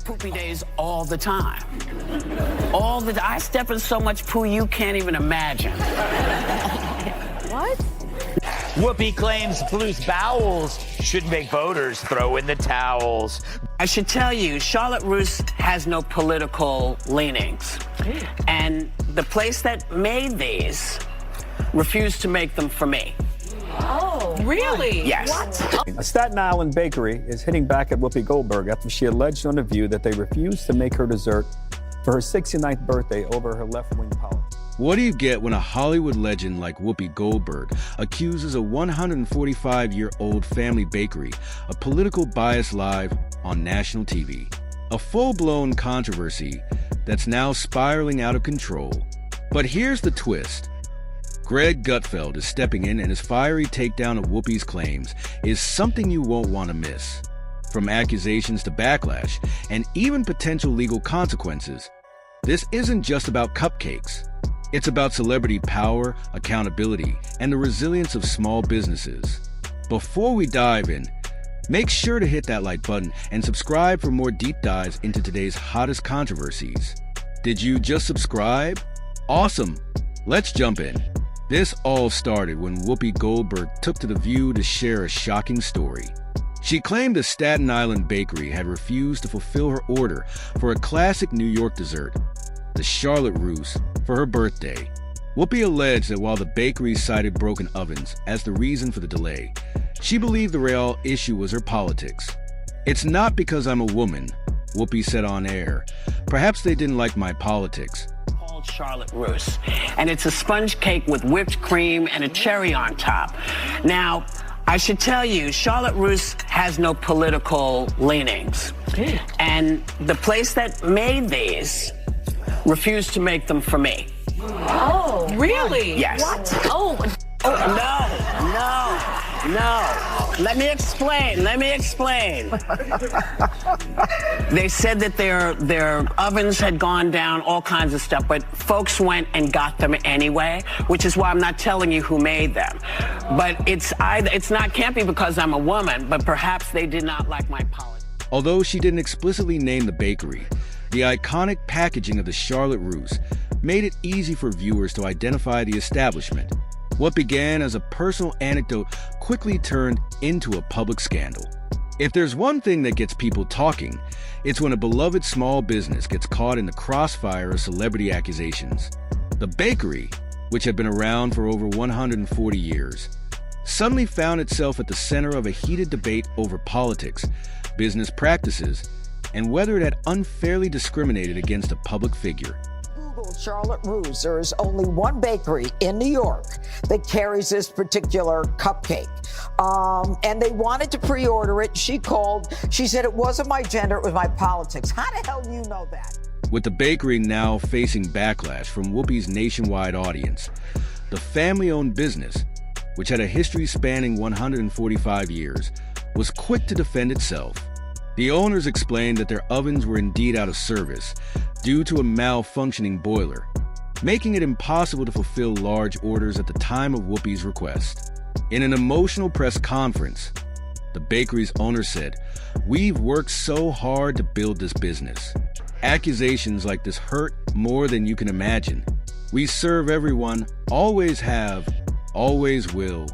poopy days all the time. I step in so much poo you can't even imagine. What? Whoopi claims loose bowels should make voters throw in the towels. I should tell you, Charlotte Russe has no political leanings. And the place that made these refused to make them for me. Oh, really? Yes. What? A Staten Island bakery is hitting back at Whoopi Goldberg after she alleged on The View that they refused to make her dessert for her 69th birthday over her left-wing politics. What do you get when a Hollywood legend like Whoopi Goldberg accuses a 145-year-old family bakery of political bias live on national TV? A full-blown controversy that's now spiraling out of control. But here's the twist. Greg Gutfeld is stepping in, and his fiery takedown of Whoopi's claims is something you won't want to miss. From accusations to backlash, and even potential legal consequences, this isn't just about cupcakes. It's about celebrity power, accountability, and the resilience of small businesses. Before we dive in, make sure to hit that like button and subscribe for more deep dives into today's hottest controversies. Did you just subscribe? Awesome! Let's jump in. This all started when Whoopi Goldberg took to The View to share a shocking story. She claimed a Staten Island bakery had refused to fulfill her order for a classic New York dessert, the Charlotte Russe, for her birthday. Whoopi alleged that while the bakery cited broken ovens as the reason for the delay, she believed the real issue was her politics. "It's not because I'm a woman," Whoopi said on air. "Perhaps they didn't like my politics." Charlotte Russe, and it's a sponge cake with whipped cream and a cherry on top. Now, I should tell you, Charlotte Russe has no political leanings, and the place that made these refused to make them for me. Oh, really? Yes. What? Oh, no. Let me explain. They said that their ovens had gone down, all kinds of stuff, but folks went and got them anyway, which is why I'm not telling you who made them. But can't be because I'm a woman, but perhaps they did not like my politics. Although she didn't explicitly name the bakery, the iconic packaging of the Charlotte Russe made it easy for viewers to identify the establishment. What began as a personal anecdote quickly turned into a public scandal. If there's one thing that gets people talking, it's when a beloved small business gets caught in the crossfire of celebrity accusations. The bakery, which had been around for over 140 years, suddenly found itself at the center of a heated debate over politics, business practices, and whether it had unfairly discriminated against a public figure. Charlotte Russe, there is only one bakery in New York that carries this particular cupcake. And they wanted to pre-order it. She said it wasn't my gender, it was my politics. How the hell do you know that? With the bakery now facing backlash from Whoopi's nationwide audience, the family-owned business, which had a history spanning 145 years, was quick to defend itself. The owners explained that their ovens were indeed out of service due to a malfunctioning boiler, making it impossible to fulfill large orders at the time of Whoopi's request. In an emotional press conference, the bakery's owner said, "We've worked so hard to build this business. Accusations like this hurt more than you can imagine. We serve everyone, always have, always will."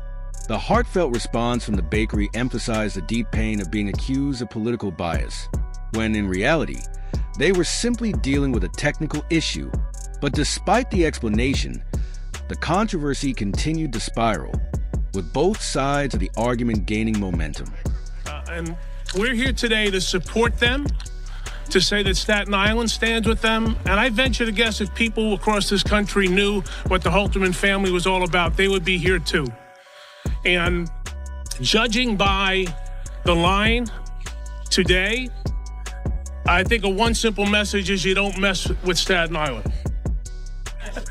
The heartfelt response from the bakery emphasized the deep pain of being accused of political bias, when in reality, they were simply dealing with a technical issue. But despite the explanation, the controversy continued to spiral, with both sides of the argument gaining momentum. And we're here today to support them, to say that Staten Island stands with them. And I venture to guess if people across this country knew what the Halterman family was all about, they would be here too. And judging by the line today, I think one simple message is you don't mess with Staten Island.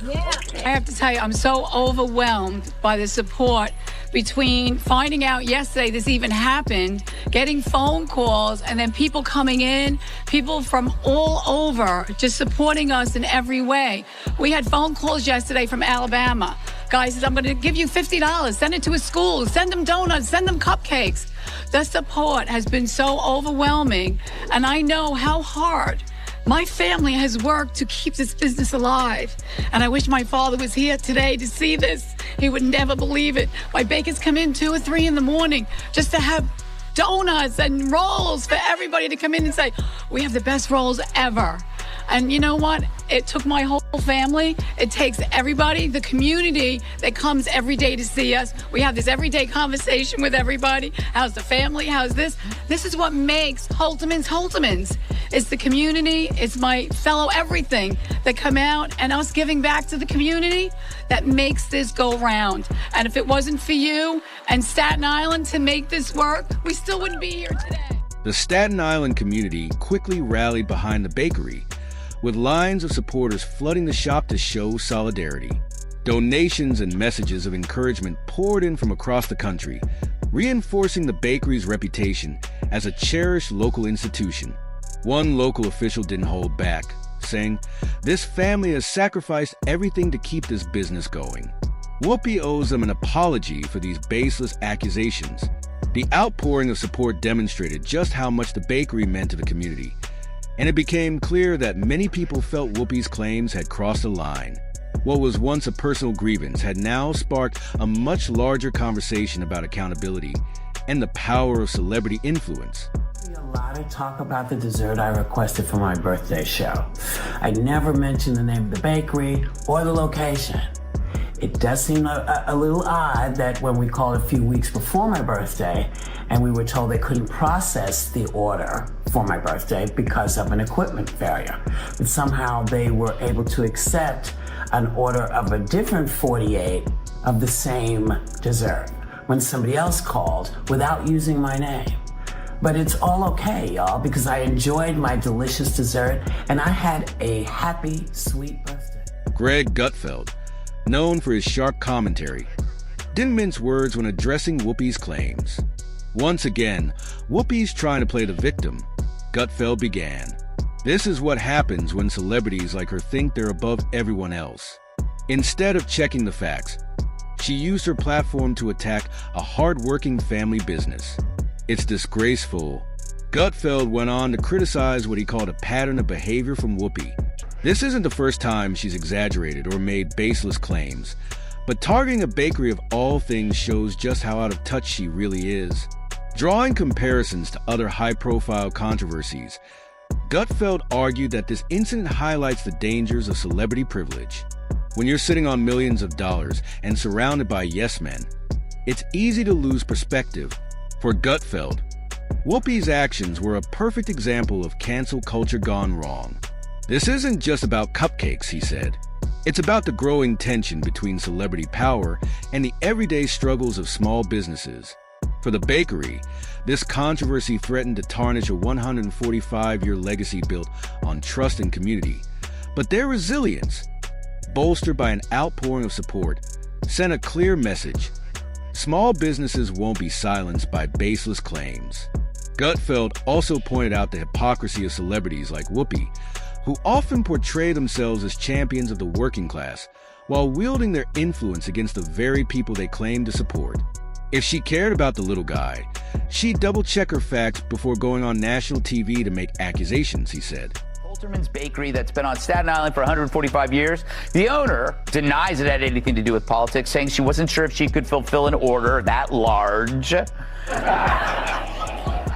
Yeah. I have to tell you, I'm so overwhelmed by the support between finding out yesterday this even happened, getting phone calls, and then people coming in, people from all over just supporting us in every way. We had phone calls yesterday from Alabama. Guy says, "I'm going to give you $50. Send it to a school. Send them donuts. Send them cupcakes." The support has been so overwhelming, and I know how hard my family has worked to keep this business alive. And I wish my father was here today to see this. He would never believe it. My bakers come in 2 or 3 in the morning just to have donuts and rolls for everybody to come in and say, we have the best rolls ever. And you know what? It took my whole family. It takes everybody, the community that comes every day to see us. We have this everyday conversation with everybody. How's the family? How's this? This is what makes Holterman's Holterman's. It's the community. It's my fellow everything that come out and us giving back to the community that makes this go round. And if it wasn't for you and Staten Island to make this work, we still wouldn't be here today. The Staten Island community quickly rallied behind the bakery, with lines of supporters flooding the shop to show solidarity. Donations and messages of encouragement poured in from across the country, reinforcing the bakery's reputation as a cherished local institution. One local official didn't hold back, saying, "This family has sacrificed everything to keep this business going." Whoopi owes them an apology for these baseless accusations. The outpouring of support demonstrated just how much the bakery meant to the community, and it became clear that many people felt Whoopi's claims had crossed a line. What was once a personal grievance had now sparked a much larger conversation about accountability and the power of celebrity influence. A lot of talk about the dessert I requested for my birthday show. I never mentioned the name of the bakery or the location. It does seem a little odd that when we called a few weeks before my birthday and we were told they couldn't process the order for my birthday because of an equipment failure, but somehow they were able to accept an order of a different 48 of the same dessert when somebody else called without using my name. But it's all okay, y'all, because I enjoyed my delicious dessert and I had a happy, sweet birthday. Greg Gutfeld, known for his sharp commentary, didn't mince words when addressing Whoopi's claims. Once again, Whoopi's trying to play the victim. Gutfeld began, "This is what happens when celebrities like her think they're above everyone else." Instead of checking the facts, she used her platform to attack a hard-working family business. "It's disgraceful." Gutfeld went on to criticize what he called a pattern of behavior from Whoopi. This isn't the first time she's exaggerated or made baseless claims, but targeting a bakery of all things shows just how out of touch she really is. Drawing comparisons to other high-profile controversies, Gutfeld argued that this incident highlights the dangers of celebrity privilege. When you're sitting on millions of dollars and surrounded by yes-men, it's easy to lose perspective. For Gutfeld, Whoopi's actions were a perfect example of cancel culture gone wrong. "This isn't just about cupcakes," he said. "It's about the growing tension between celebrity power and the everyday struggles of small businesses." For the bakery, this controversy threatened to tarnish a 145-year legacy built on trust and community. But their resilience, bolstered by an outpouring of support, sent a clear message: small businesses won't be silenced by baseless claims. Gutfeld also pointed out the hypocrisy of celebrities like Whoopi, who often portray themselves as champions of the working class while wielding their influence against the very people they claim to support. If she cared about the little guy, she'd double-check her facts before going on national TV to make accusations, he said. Holterman's Bakery, that's been on Staten Island for 145 years. The owner denies it had anything to do with politics, saying she wasn't sure if she could fulfill an order that large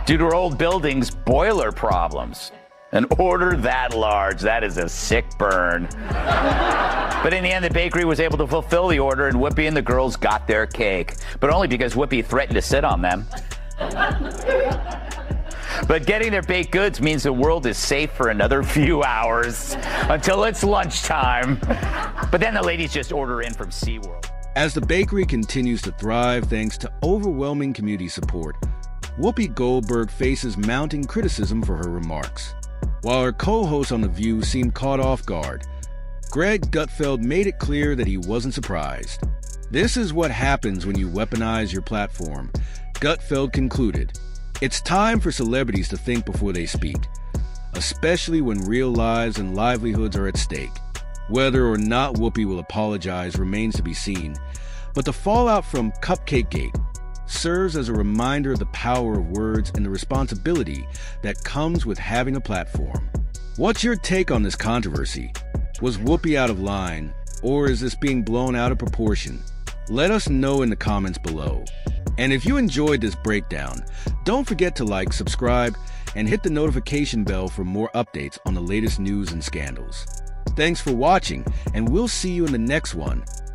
due to her old building's boiler problems. An order that large, that is a sick burn. But in the end, the bakery was able to fulfill the order, and Whoopi and the girls got their cake. But only because Whoopi threatened to sit on them. But getting their baked goods means the world is safe for another few hours until it's lunchtime. But then the ladies just order in from SeaWorld. As the bakery continues to thrive thanks to overwhelming community support, Whoopi Goldberg faces mounting criticism for her remarks. While her co-host on The View seemed caught off guard, Greg Gutfeld made it clear that he wasn't surprised. "This is what happens when you weaponize your platform," Gutfeld concluded. "It's time for celebrities to think before they speak, especially when real lives and livelihoods are at stake. Whether or not Whoopi will apologize remains to be seen, but the fallout from Cupcake Gate, serves as a reminder of the power of words and the responsibility that comes with having a platform. What's your take on this controversy? Was Whoopi out of line, or is this being blown out of proportion? Let us know in the comments below. And if you enjoyed this breakdown, don't forget to like, subscribe, and hit the notification bell for more updates on the latest news and scandals. Thanks for watching, and we'll see you in the next one.